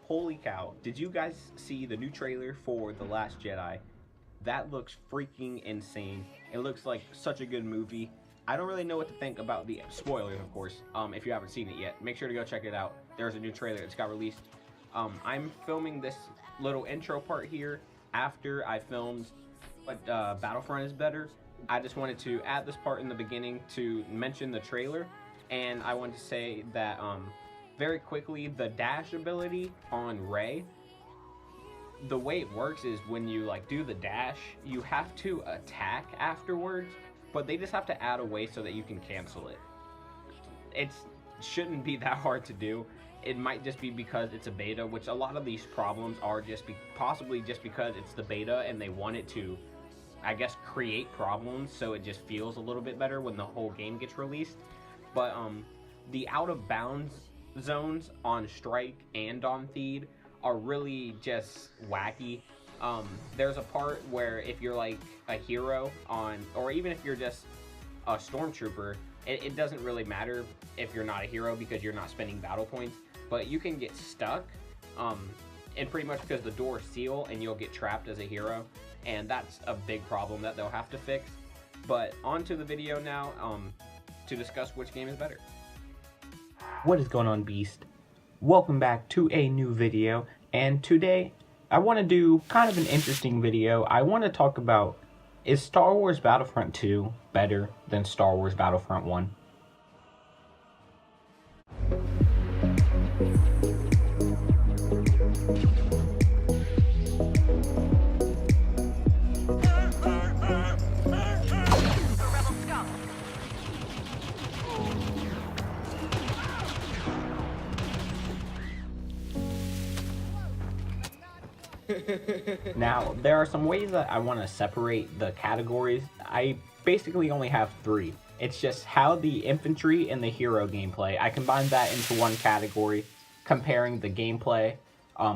Holy cow, did you guys see the new trailer for The Last Jedi? That looks freaking insane. It looks like such a good movie. I don't really know what to think about the spoilers, of course. If you haven't seen it yet, make sure to go check it out. There's a new trailer that's got released. I'm filming this little intro part here after I filmed what Battlefront is better. I just wanted to add this part in the beginning to mention the trailer, and I want to say that very quickly, the dash ability on Rey, the way it works is when you like do the dash, you have to attack afterwards, but they just have to add a way so that you can cancel it. It shouldn't be that hard to do. It might just be because it's a beta, which a lot of these problems are possibly just because it's the beta and they want it to, I guess, create problems so it just feels a little bit better when the whole game gets released. But the out of bounds zones on Strike and on Theed are really just wacky. There's a part where if you're like a hero or even if you're just a stormtrooper, it doesn't really matter if you're not a hero because you're not spending battle points, but you can get stuck, and pretty much because the doors seal and you'll get trapped as a hero, and that's a big problem that they'll have to fix. But on to the video now, to discuss which game is better. What is going on, Beast? Welcome back to a new video, and today I want to do kind of an interesting video. I want to talk about, is Star Wars Battlefront 2 better than Star Wars Battlefront 1? Now, there are some ways that I want to separate the categories. I basically only have three. It's just how the infantry and the hero gameplay, I combine that into one category, comparing the gameplay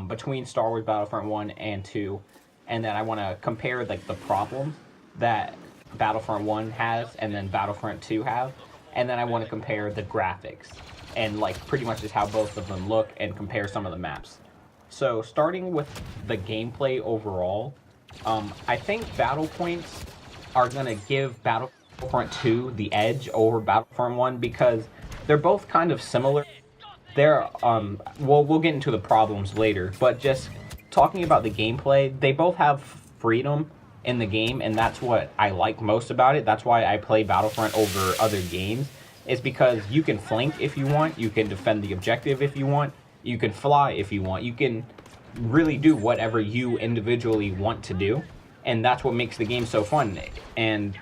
between Star Wars Battlefront 1 and 2, and then I want to compare like the problems that Battlefront 1 has and then Battlefront 2 have, and then I want to compare the graphics and like pretty much just how both of them look and compare some of the maps. So starting with the gameplay overall, I think battle points are going to give Battlefront 2 the edge over Battlefront 1 because they're both kind of similar. They're, we'll get into the problems later, but just talking about the gameplay, they both have freedom in the game, and that's what I like most about it. That's why I play Battlefront over other games, is because you can flank if you want, you can defend the objective if you want, you can fly if you want, you can really do whatever you individually want to do, and that's what makes the game so fun. And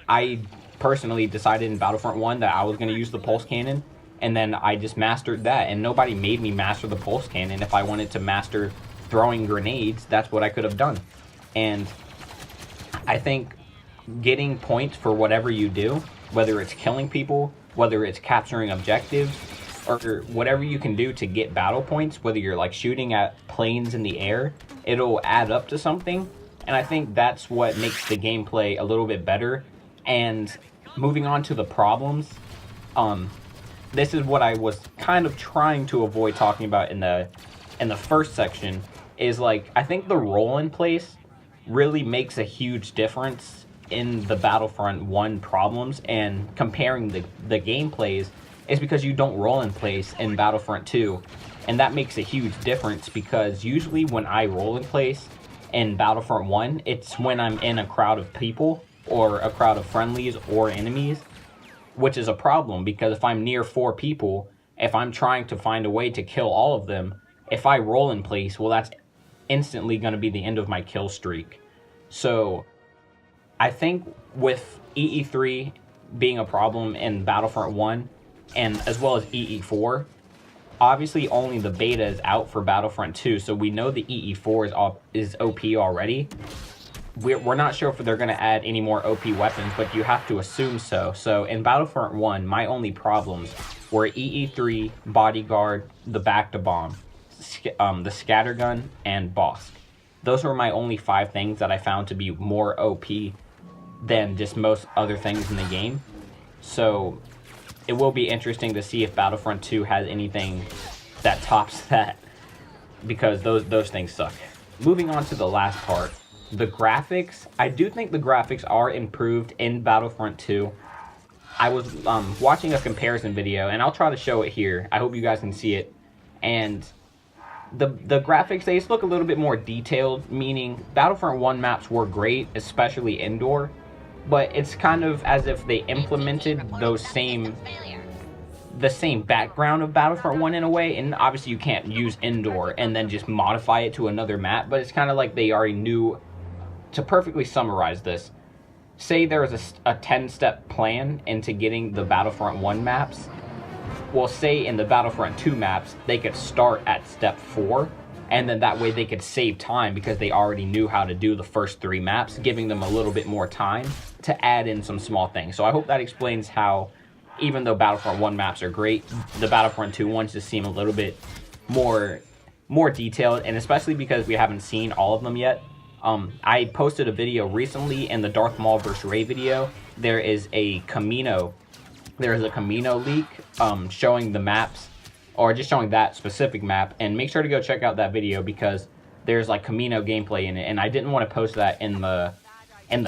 I personally decided in Battlefront 1 that I was going to use the pulse cannon, and then I just mastered that, and nobody made me master the pulse cannon. If I wanted to master throwing grenades, that's what I could have done. And I think getting points for whatever you do, whether it's killing people, whether it's capturing objectives, or whatever you can do to get battle points, whether you're like shooting at planes in the air, it'll add up to something. And I think that's what makes the gameplay a little bit better. And moving on to the problems, this is what I was kind of trying to avoid talking about in the first section, is like, I think the role in place really makes a huge difference in the Battlefront 1 problems, and comparing the gameplays is because you don't roll in place in Battlefront 2, and that makes a huge difference because usually when I roll in place in Battlefront 1, it's when I'm in a crowd of people or a crowd of friendlies or enemies, which is a problem because if I'm near 4 people, if I'm trying to find a way to kill all of them, if I roll in place, well, that's instantly going to be the end of my kill streak. So I think with EE3 being a problem in Battlefront 1, and as well as EE4, obviously only the beta is out for Battlefront 2, so we know the EE4 is OP already. We're not sure if they're going to add any more OP weapons, but you have to assume so. So in Battlefront 1, my only problems were EE3, Bodyguard, the back-to-bomb, the scattergun, and Bosk. Those were my only 5 things that I found to be more OP than just most other things in the game. So it will be interesting to see if Battlefront 2 has anything that tops that. because those things suck. Moving on to the last part, the graphics. I do think the graphics are improved in Battlefront 2. I was watching a comparison video, and I'll try to show it here. I hope you guys can see it. And the graphics, they just look a little bit more detailed, meaning Battlefront 1 maps were great, especially indoor, but it's kind of as if they implemented the same background of Battlefront 1 in a way, and obviously you can't use indoor and then just modify it to another map, but it's kind of like they already knew. To perfectly summarize this, say there was a 10-step plan into getting the Battlefront 1 maps. Well, say in the Battlefront 2 maps, they could start at step 4, and then that way they could save time because they already knew how to do the first 3 maps, giving them a little bit more time to add in some small things. So I hope that explains how, even though Battlefront 1 maps are great, the Battlefront 2 ones just seem a little bit more detailed, and especially because we haven't seen all of them yet. I posted a video recently in the Darth Maul vs. Rey video. There is a Camino leak showing the maps, or just showing that specific map, and make sure to go check out that video because there's like Camino gameplay in it, and I didn't want to post that in the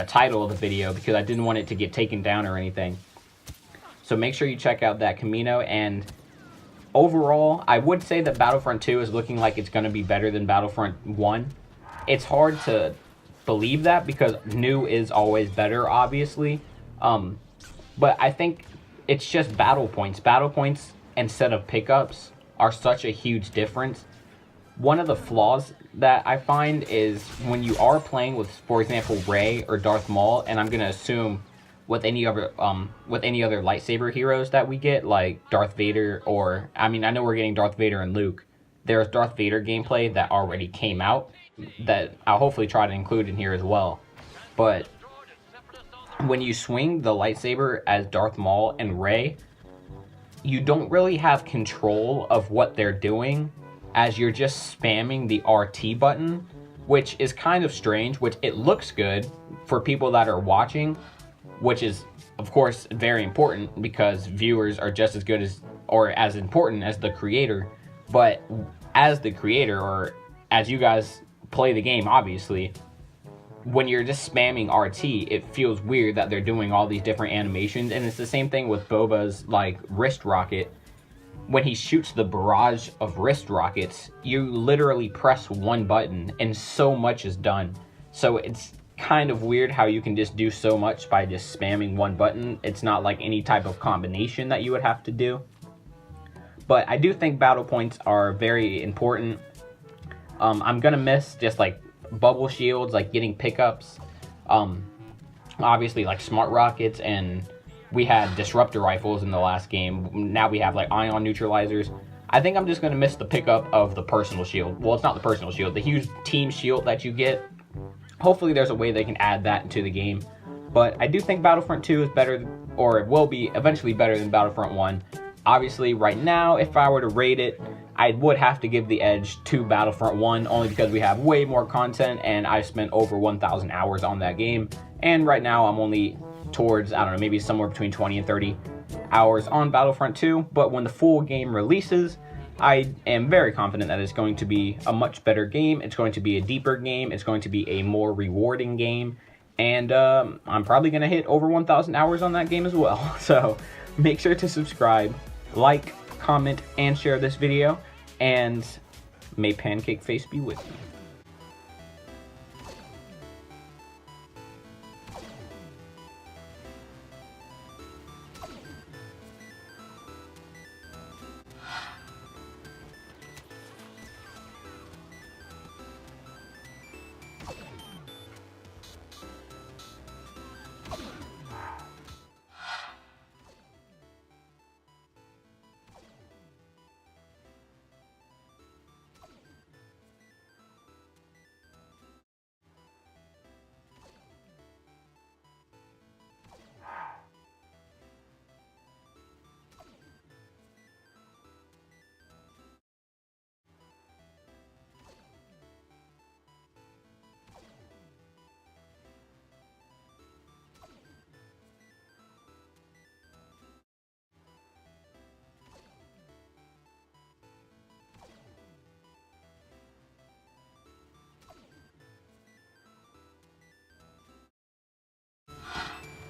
title of the video because I didn't want it to get taken down or anything. So make sure you check out that Camino. And overall, I would say that Battlefront 2 is looking like it's going to be better than Battlefront 1. It's hard to believe that because new is always better, obviously. But I think it's just battle points. Battle points instead of pickups are such a huge difference. One of the flaws that I find is when you are playing with, for example, Rey or Darth Maul, and I'm going to assume with any other lightsaber heroes that we get, like Darth Vader, or, I mean, I know we're getting Darth Vader and Luke. There's Darth Vader gameplay that already came out that I'll hopefully try to include in here as well. But when you swing the lightsaber as Darth Maul and Rey, you don't really have control of what they're doing, as you're just spamming the RT button, which is kind of strange, which it looks good for people that are watching, which is, of course, very important because viewers are just as good as, or as important as the creator. But as the creator, or as you guys play the game, obviously, when you're just spamming RT, it feels weird that they're doing all these different animations. And it's the same thing with Boba's like wrist rocket. When he shoots the barrage of wrist rockets, you literally press one button and so much is done. So it's kind of weird how you can just do so much by just spamming one button. It's not like any type of combination that you would have to do. But I do think battle points are very important. I'm gonna miss just like bubble shields, like getting pickups, obviously like smart rockets, and we had disruptor rifles in the last game. Now we have like ion neutralizers. I think I'm just gonna miss the pickup of the personal shield. Well, it's not the personal shield, the huge team shield that you get. Hopefully there's a way they can add that into the game. But I do think Battlefront 2 is better, or it will be eventually better than Battlefront 1. Obviously right now, if I were to rate it, I would have to give the edge to Battlefront 1, only because we have way more content and I've spent over 1,000 hours on that game. And right now I'm only towards, I don't know, maybe somewhere between 20 and 30 hours on Battlefront 2. But when the full game releases, I am very confident that it's going to be a much better game. It's going to be a deeper game. It's going to be a more rewarding game. And I'm probably going to hit over 1,000 hours on that game as well. So make sure to subscribe, like, comment, and share this video. And may Pancake Face be with you.